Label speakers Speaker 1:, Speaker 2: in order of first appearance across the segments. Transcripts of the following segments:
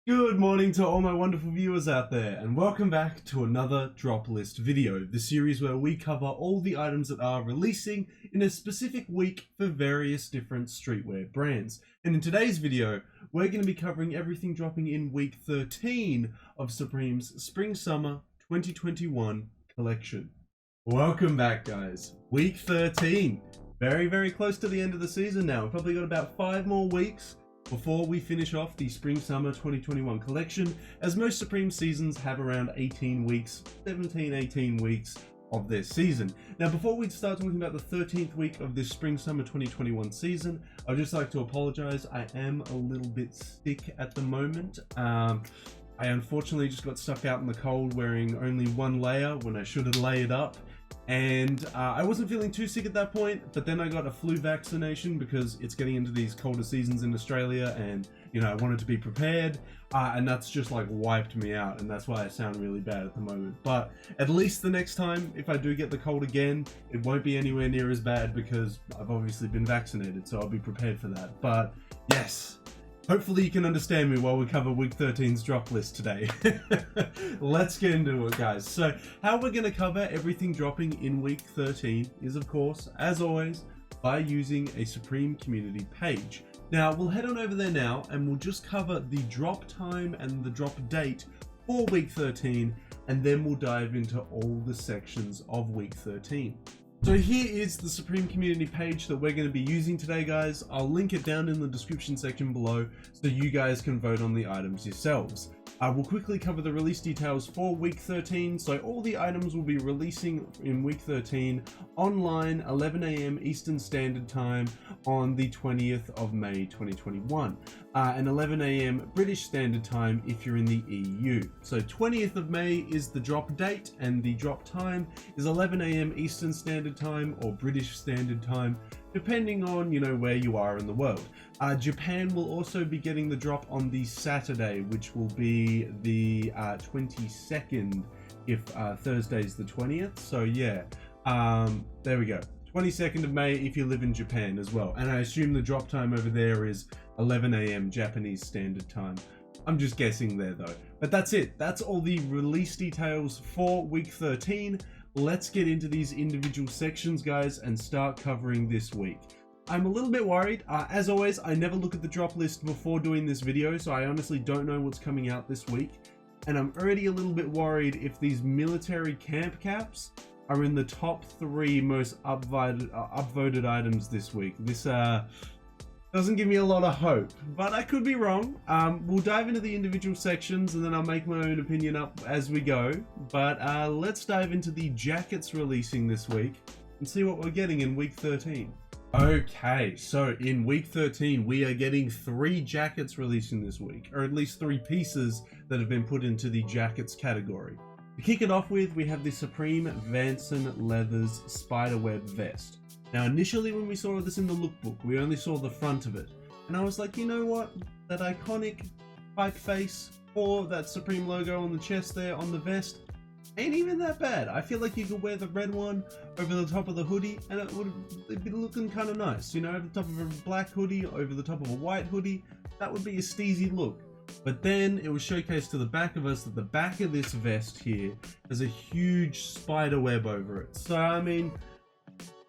Speaker 1: Good morning to all my wonderful viewers out there, and welcome back to another drop list video, the series where we cover all the items that are releasing in a specific week for various different streetwear brands. And in today's video, we're going to be covering everything dropping in week 13 of Supreme's Spring-Summer 2021 collection. Welcome back, guys. Week 13. Very close to the end of the season now. We've probably got about 5 more weeks before we finish off the Spring-Summer 2021 collection, as most Supreme seasons have around 18 weeks, 18 weeks of their season. Now, before we start talking about the 13th week of this Spring-Summer 2021 season, I'd just like to apologize. I am a little bit sick at the moment. I unfortunately just got stuck out in the cold wearing only one layer when I should have layered up. And I wasn't feeling too sick at that point, but then I got a flu vaccination because it's getting into these colder seasons in Australia, and I wanted to be prepared, and that's just like wiped me out, and that's why I sound really bad at the moment. But at least the next time, if I do get the cold again, it won't be anywhere near as bad because I've obviously been vaccinated, so I'll be prepared for that. But yes, hopefully you can understand me while we cover week 13's drop list today. Let's get into it, guys. So how we're going to cover everything dropping in week 13 is, of course, as always, by using a Supreme community page. Now, we'll head on over there now and we'll just cover the drop time and the drop date for week 13, and then we'll dive into all the sections of week 13. So here is the Supreme community page that we're going to be using today, guys. I'll link it down in the description section below so you guys can vote on the items yourselves. We'll quickly cover the release details for week 13. So all the items will be releasing in week 13 online 11 AM Eastern Standard Time on the 20th of May 2021 and 11 AM British Standard Time if you're in the EU. So 20th of May is the drop date, and the drop time is 11 AM Eastern Standard Time or British Standard Time, depending on where you are in the world. Japan will also be getting the drop on the Saturday, which will be the 22nd if Thursday's the 20th. So yeah, there we go. 22nd of May if you live in Japan as well. And I assume the drop time over there is 11 AM Japanese Standard Time. I'm just guessing there though. But that's it. That's all the release details for week 13. Let's get into these individual sections, guys, and start covering this week. I'm a little bit worried. As always, I never look at the drop list before doing this video, so I honestly don't know what's coming out this week. And I'm already a little bit worried if these military camp caps are in the top 3 most upvoted items this week. This doesn't give me a lot of hope, but I could be wrong. We'll dive into the individual sections and then I'll make my own opinion up as we go. But let's dive into the jackets releasing this week and see what we're getting in week 13. Okay, so in week 13, we are getting 3 jackets releasing this week, or at least 3 pieces that have been put into the jackets category. To kick it off with, we have the Supreme Vanson Leathers Spiderweb Vest. Now, initially when we saw this in the lookbook, we only saw the front of it. And I was like, you know what? That iconic pike face or that Supreme logo on the chest there on the vest ain't even that bad. I feel like you could wear the red one over the top of the hoodie and it'd be looking kind of nice. Over the top of a black hoodie, over the top of a white hoodie, that would be a steezy look. But then it was showcased to the back of us that the back of this vest here has a huge spider web over it. So, I mean,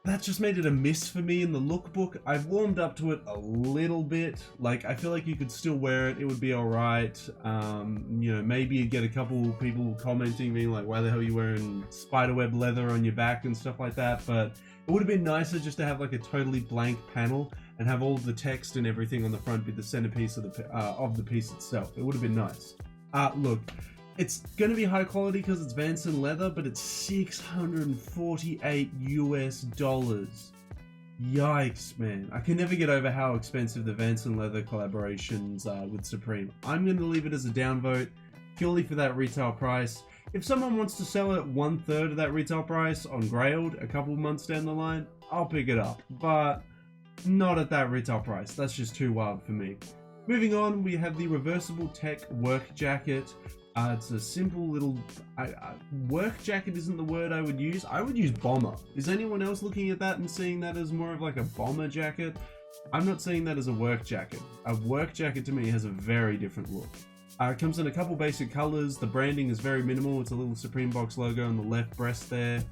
Speaker 1: that just made it a miss for me in the lookbook. I've warmed up to it a little bit. Like, I feel like you could still wear it. It would be alright. Maybe you'd get a couple people commenting, being like, why the hell are you wearing spiderweb leather on your back and stuff like that. But it would have been nicer just to have like a totally blank panel and have all of the text and everything on the front be the centerpiece of the piece itself. It would have been nice. Look, it's going to be high quality because it's Vanson leather, but it's $648 US. Yikes, man. I can never get over how expensive the Vanson leather collaborations are with Supreme. I'm going to leave it as a downvote purely for that retail price. If someone wants to sell it at 1/3 of that retail price on Grailed a couple months down the line, I'll pick it up, but not at that retail price. That's just too wild for me. Moving on, we have the reversible tech work jacket. It's a simple little work jacket isn't the word I would use. I would use bomber. Is anyone else looking at that and seeing that as more of like a bomber jacket? I'm not seeing that as a work jacket. A work jacket to me has a very different look. It comes in a couple basic colors. The branding is very minimal. It's a little Supreme box logo on the left breast there.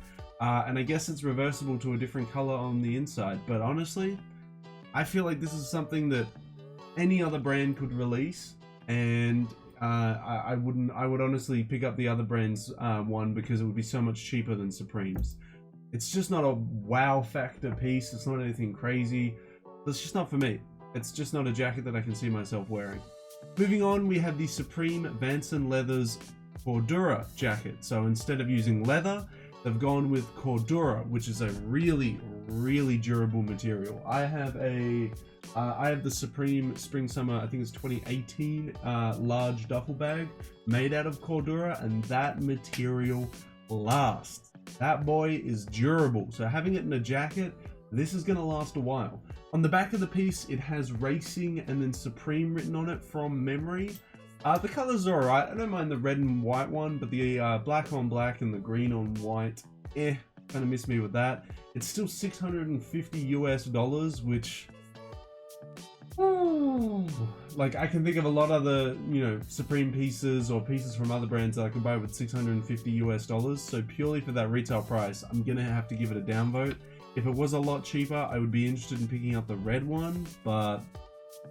Speaker 1: And I guess it's reversible to a different color on the inside. But honestly, I feel like this is something that any other brand could release, and I would honestly pick up the other brand's one because it would be so much cheaper than Supreme's. It's just not a wow factor piece. It's not anything crazy. It's just not for me. It's just not a jacket that I can see myself wearing. Moving on, we have the Supreme Vance & Leather's Cordura jacket. So instead of using leather, they've gone with Cordura, which is a really, really durable material. I have the Supreme Spring Summer, I think it's 2018, large duffel bag made out of Cordura, and that material lasts. That boy is durable. So having it in a jacket, this is gonna last a while. On the back of the piece, it has Racing and then Supreme written on it from memory. The colors are alright. I don't mind the red and white one, but the black on black and the green on white, kind of miss me with that. It's still $650 US, which, like, I can think of a lot of other, Supreme pieces or pieces from other brands that I can buy with $650 US. So purely for that retail price, I'm gonna have to give it a downvote. If it was a lot cheaper, I would be interested in picking up the red one, but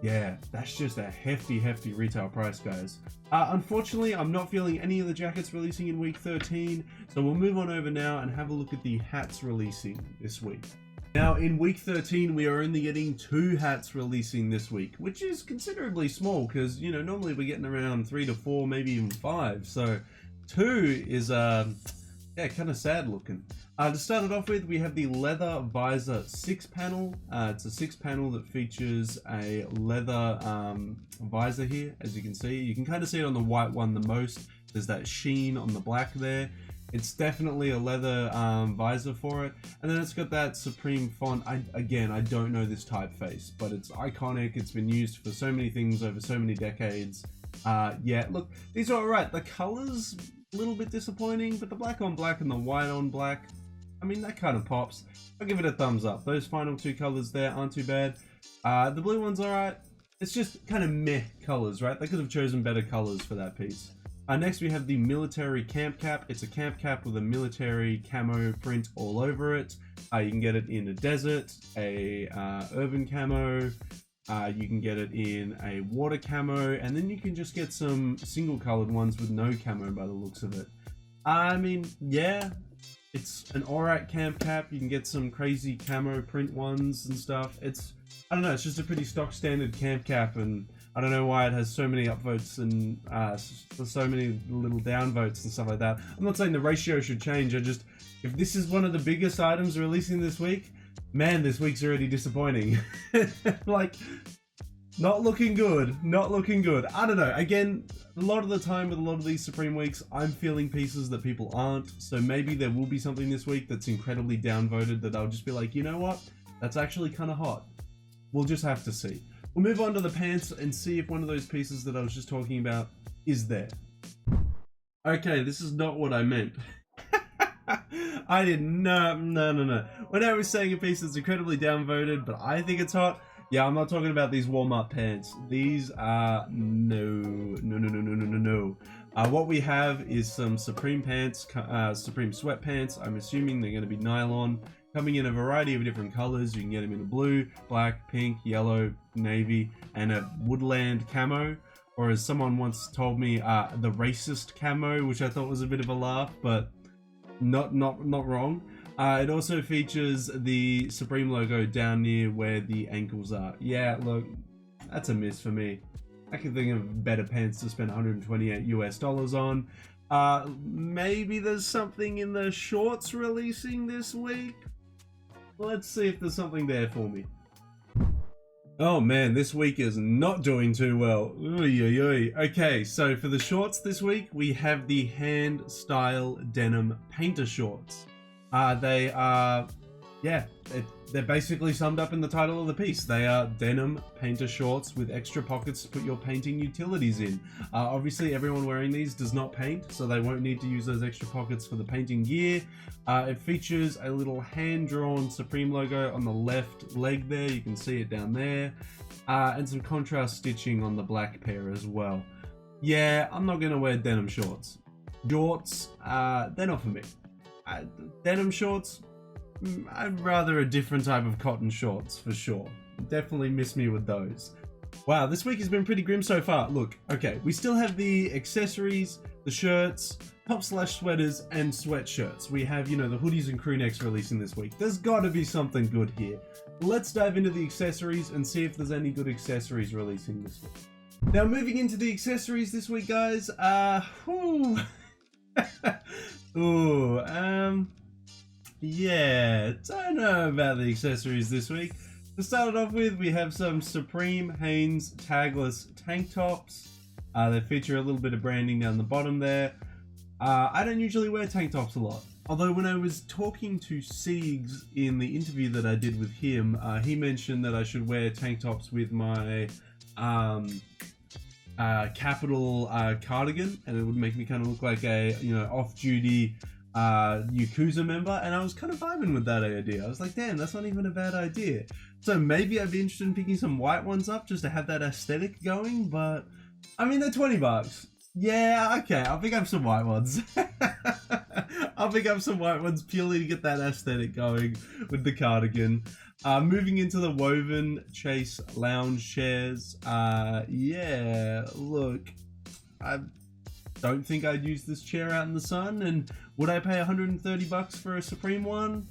Speaker 1: yeah, that's just a hefty retail price, guys. Unfortunately, I'm not feeling any of the jackets releasing in week 13, so we'll move on over now and have a look at the hats releasing this week. Now, in week 13, we are only getting 2 hats releasing this week, which is considerably small because, normally we're getting around 3 to 4, maybe even 5. So 2 is, kind of sad looking. To start it off with, we have the leather visor 6-panel. It's a 6-panel that features a leather visor here, as you can see. You can kind of see it on the white one the most. There's that sheen on the black there. It's definitely a leather visor for it. And then it's got that Supreme font. I don't know this typeface, but it's iconic. It's been used for so many things over so many decades. Yeah, look, these are alright. The colors, a little bit disappointing, but the black on black and the white on black, I mean, that kind of pops. I'll give it a thumbs up. Those final 2 colors there aren't too bad. The blue one's alright. It's just kind of meh colors, right? They could have chosen better colors for that piece. Next we have the military camp cap. It's a camp cap with a military camo print all over it. You can get it in a desert, a urban camo. You can get it in a water camo, and then you can just get some single colored ones with no camo by the looks of it. I mean, yeah. It's an alright camp cap. You can get some crazy camo print ones and stuff. I don't know, it's just a pretty stock standard camp cap, and I don't know why it has so many upvotes and so many little downvotes and stuff like that. I'm not saying the ratio should change, if this is one of the biggest items releasing this week, man, this week's already disappointing. Like, not looking good. I don't know. Again, a lot of the time with a lot of these Supreme weeks, I'm feeling pieces that people aren't. So maybe there will be something this week that's incredibly downvoted that I'll just be like, you know what? That's actually kind of hot. We'll just have to see. We'll move on to the pants and see if one of those pieces that I was just talking about is there. Okay, this is not what I meant. I did not. No. When I was saying a piece that's incredibly downvoted, but I think it's hot, yeah, I'm not talking about these Walmart pants. These are no. What we have is some Supreme pants, Supreme sweatpants. I'm assuming they're going to be nylon, coming in a variety of different colors. You can get them in a blue, black, pink, yellow, navy, and a woodland camo. Or as someone once told me, the racist camo, which I thought was a bit of a laugh, but not wrong. It also features the Supreme logo down near where the ankles are. Yeah, look, that's a miss for me. I can think of better pants to spend $128 US on. Maybe there's something in the shorts releasing this week. Let's see if there's something there for me. Oh man, this week is not doing too well. Okay, so for the shorts this week, we have the hand style denim painter shorts. They are, they're basically summed up in the title of the piece. They are denim painter shorts with extra pockets to put your painting utilities in. Obviously everyone wearing these does not paint, so they won't need to use those extra pockets for the painting gear. It features a little hand-drawn Supreme logo on the left leg there, you can see it down there, and some contrast stitching on the black pair as well. Yeah, I'm not gonna wear denim shorts. Jorts, they're not for me. Denim shorts, I'd rather a different type of cotton shorts for sure. Definitely miss me with those. Wow, this week has been pretty grim so far. Look, okay, we still have the accessories, the shirts, top/sweaters, and sweatshirts. We have, you know, the hoodies and crew necks releasing this week. There's gotta be something good here. Let's dive into the accessories and see if there's any good accessories releasing this week. Now, moving into the accessories this week, guys, yeah, don't know about the accessories this week. To start it off with, we have some Supreme Hanes tagless tank tops. They feature a little bit of branding down the bottom there. I don't usually wear tank tops a lot. Although when I was talking to Siegs in the interview that I did with him, he mentioned that I should wear tank tops with my Capital cardigan, and it would make me kind of look like a, you know, off-duty Yakuza member, and I was kind of vibing with that idea. I was like, damn, that's not even a bad idea. So maybe I'd be interested in picking some white ones up just to have that aesthetic going, but I mean, they're 20 bucks. Yeah, okay, I'll pick up some white ones. I'll pick up some white ones purely to get that aesthetic going with the cardigan. Moving into the woven chase lounge chairs. Yeah, look, I don't think I'd use this chair out in the sun, and would I pay 130 bucks for a Supreme one?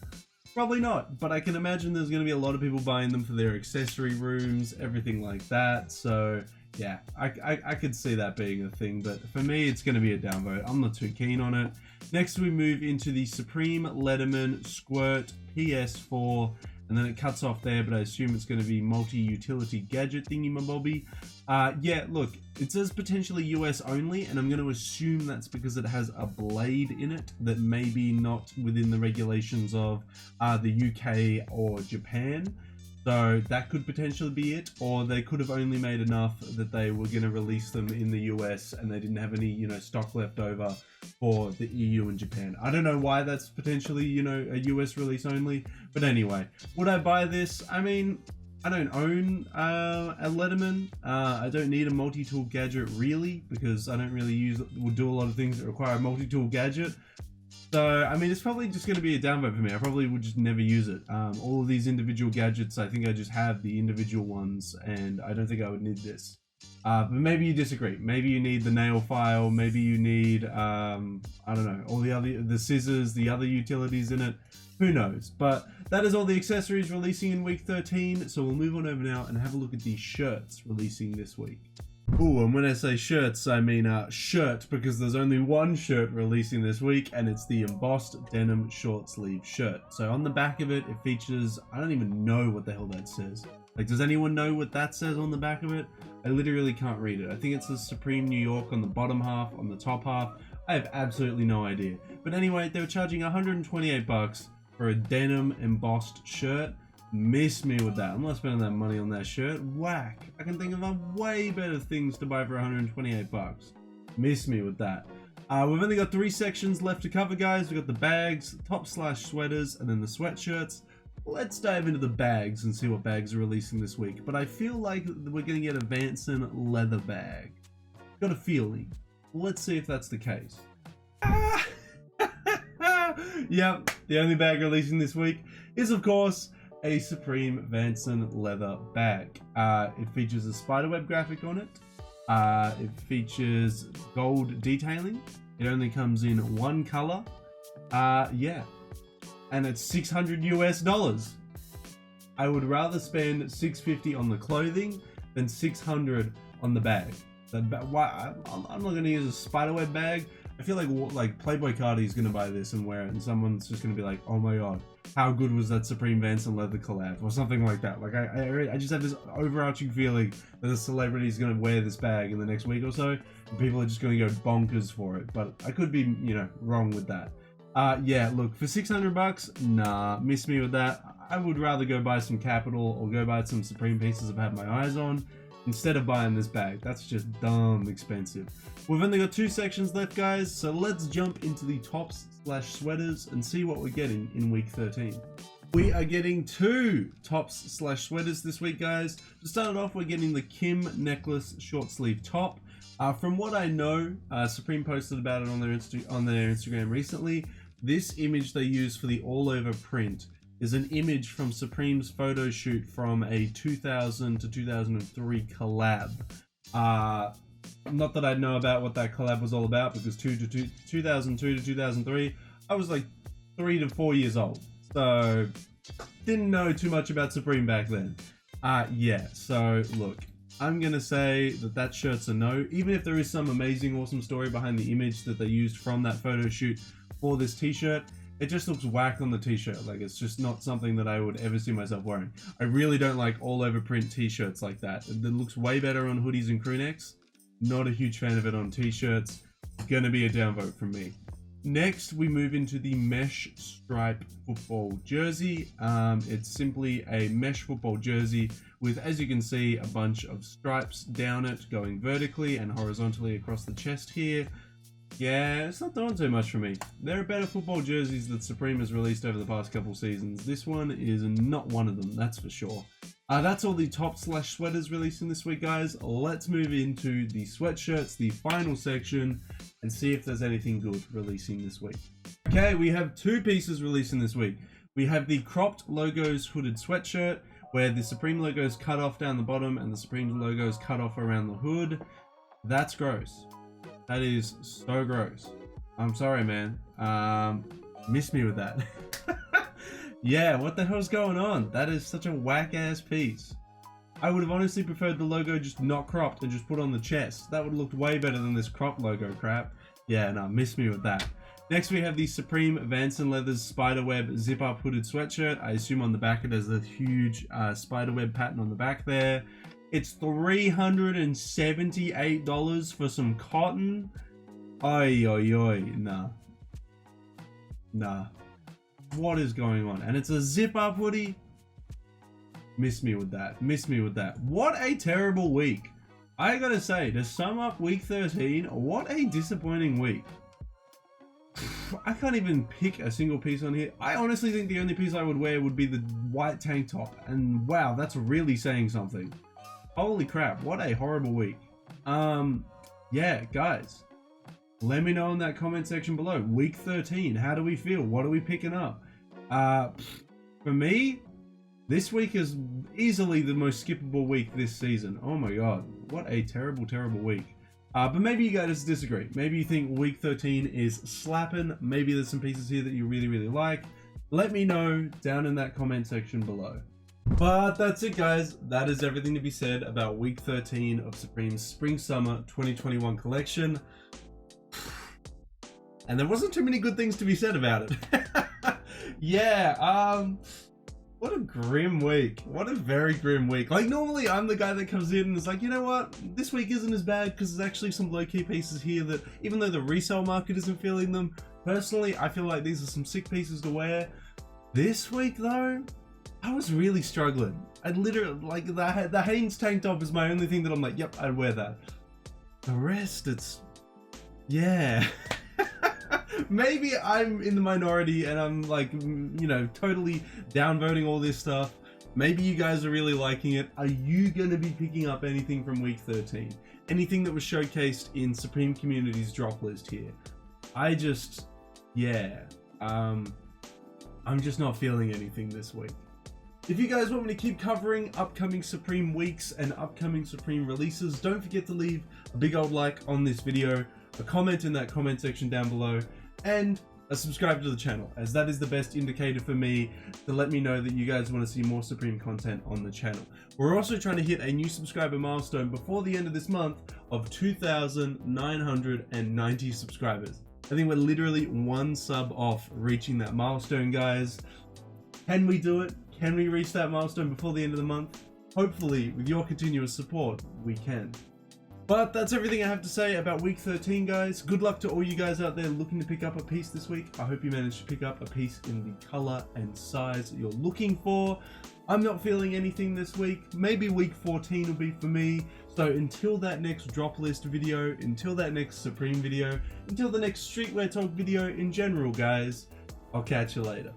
Speaker 1: Probably not, but I can imagine there's going to be a lot of people buying them for their accessory rooms, everything like that. So yeah, I could see that being a thing, but for me, it's going to be a downvote. I'm not too keen on it. Next, we move into the Supreme Letterman Squirt PS4, and then it cuts off there, but I assume it's going to be multi-utility gadget thingy-mabobby. Yeah, look, it says potentially US only, and I'm going to assume that's because it has a blade in it that maybe not within the regulations of the UK or Japan. So that could potentially be it, or they could have only made enough that they were going to release them in the US and they didn't have any, you know, stock left over for the EU and Japan. I don't know why that's potentially, you know, a US release only, but anyway, would I buy this? I mean, I don't own a Letterman. I don't need a multi-tool gadget really, because I don't really do a lot of things that require a multi-tool gadget. So, I mean, it's probably just going to be a downvote for me. I probably would just never use it. All of these individual gadgets, I think I just have the individual ones, and I don't think I would need this. But maybe you disagree. Maybe you need the nail file. Maybe you need, I don't know, all the scissors, the other utilities in it. Who knows? But that is all the accessories releasing in week 13. So we'll move on over now and have a look at the shirts releasing this week. Ooh, and when I say shirts, I mean shirt, because there's only one shirt releasing this week, and it's the embossed denim short sleeve shirt. So on the back of it, it features, I don't even know what the hell that says. Like, does anyone know what that says on the back of it? I literally can't read it. I think it says Supreme New York on the bottom half, on the top half. I have absolutely no idea. But anyway, they were charging 128 bucks for a denim embossed shirt. Miss me with that. I'm not spending that money on that shirt. Whack. I can think of way better things to buy for 128 bucks. Miss me with that. We've only got 3 sections left to cover, guys. We've got the bags, top/sweaters, and then the sweatshirts. Let's dive into the bags and see what bags are releasing this week. But I feel like we're going to get a Vanson leather bag. Got a feeling. Let's see if that's the case. Yep, the only bag releasing this week is, of course, a Supreme Vanson leather bag. It features a spiderweb graphic on it. It features gold detailing. It only comes in one color. Yeah, and it's $600 US. I would rather spend $650 on the clothing than $600 on the bag. Why? I'm not going to use a spiderweb bag. I feel like Playboy Cardi is going to buy this and wear it, and someone's just going to be like, oh my god, how good was that Supreme Vanson leather collab, or something like that. Like, I just have this overarching feeling that a celebrity is going to wear this bag in the next week or so, and people are just going to go bonkers for it. But I could be, you know, wrong with that. Yeah, look, for 600 bucks, nah, miss me with that. I would rather go buy some Capital or go buy some Supreme pieces I've had my eyes on instead of buying this bag. That's just dumb expensive. We've only got 2 sections left, guys, so let's jump into the tops/sweaters and see what we're getting in week 13. We are getting 2 tops/sweaters this week, guys. To start it off, we're getting the Kim necklace short sleeve top. From what I know, Supreme posted about it on their Instagram recently. This image they use for the all-over print is an image from Supreme's photo shoot from a 2000 to 2003 collab. Not that I know about what that collab was all about, because 2002 to 2003, I was like 3 to 4 years old. So, didn't know too much about Supreme back then. Yeah, so look, I'm gonna say that shirt's a no, even if there is some amazing, awesome story behind the image that they used from that photo shoot for this t-shirt. It just looks whack on the t-shirt. Like, it's just not something that I would ever see myself wearing. I really don't like all over print t-shirts like that. It looks way better on hoodies and crew necks. Not a huge fan of it on t-shirts. Gonna be a downvote from me. Next, we move into the mesh stripe football jersey. It's simply a mesh football jersey with, as you can see, a bunch of stripes down it going vertically and horizontally across the chest here. Yeah, it's not doing too much for me. There are better football jerseys that Supreme has released over the past couple seasons. This one is not one of them, that's for sure. That's all the top/sweaters releasing this week, guys. Let's move into the sweatshirts, the final section, and see if there's anything good releasing this week. Okay, we have 2 pieces releasing this week. We have the cropped logos hooded sweatshirt, where the Supreme logo is cut off down the bottom and the Supreme logo is cut off around the hood. That's gross. That is so gross. I'm sorry, man. Miss me with that. Yeah, what the hell's going on? That is such a whack-ass piece. I would have honestly preferred the logo just not cropped and just put on the chest. That would have looked way better than this crop logo crap. Yeah, no, miss me with that. Next, we have the Supreme Vans & Leathers Spiderweb zip-up hooded sweatshirt. I assume on the back it has a huge spiderweb pattern on the back there. It's $378 for some cotton. Oi, oi, oi. Nah. Nah. What is going on? And it's a zip-up hoodie. Miss me with that. Miss me with that. What a terrible week. I gotta say, to sum up week 13, what a disappointing week. I can't even pick a single piece on here. I honestly think the only piece I would wear would be the white tank top. And wow, that's really saying something. Holy crap, what a horrible week. Yeah, guys, let me know in that comment section below. Week 13, how do we feel? What are we picking up? For me, this week is easily the most skippable week this season. Oh my god, what a terrible, terrible week. But maybe you guys disagree. Maybe you think week 13 is slapping. Maybe there's some pieces here that you really, really like. Let me know down in that comment section below. But that's it, guys. That is everything to be said about week 13 of Supreme's Spring-Summer 2021 collection. And there wasn't too many good things to be said about it. Yeah, what a grim week. What a very grim week. Like, normally I'm the guy that comes in and is like, you know what? This week isn't as bad because there's actually some low-key pieces here that, even though the resale market isn't feeling them, personally, I feel like these are some sick pieces to wear. This week, though, I was really struggling. I literally, like, the Hanes tank top is my only thing that I'm like, yep, I'd wear that. The rest, it's, yeah. Maybe I'm in the minority and I'm like, you know, totally downvoting all this stuff. Maybe you guys are really liking it. Are you going to be picking up anything from week 13? Anything that was showcased in Supreme Community's drop list here? I just, yeah, I'm just not feeling anything this week. If you guys want me to keep covering upcoming Supreme weeks and upcoming Supreme releases, don't forget to leave a big old like on this video, a comment in that comment section down below, and a subscribe to the channel, as that is the best indicator for me to let me know that you guys want to see more Supreme content on the channel. We're also trying to hit a new subscriber milestone before the end of this month of 2,990 subscribers. I think we're literally one sub off reaching that milestone, guys. Can we do it? Can we reach that milestone before the end of the month? Hopefully, with your continuous support, we can. But that's everything I have to say about week 13, guys. Good luck to all you guys out there looking to pick up a piece this week. I hope you managed to pick up a piece in the color and size that you're looking for. I'm not feeling anything this week. Maybe week 14 will be for me. So until that next drop list video, until that next Supreme video, until the next Streetwear Talk video in general, guys, I'll catch you later.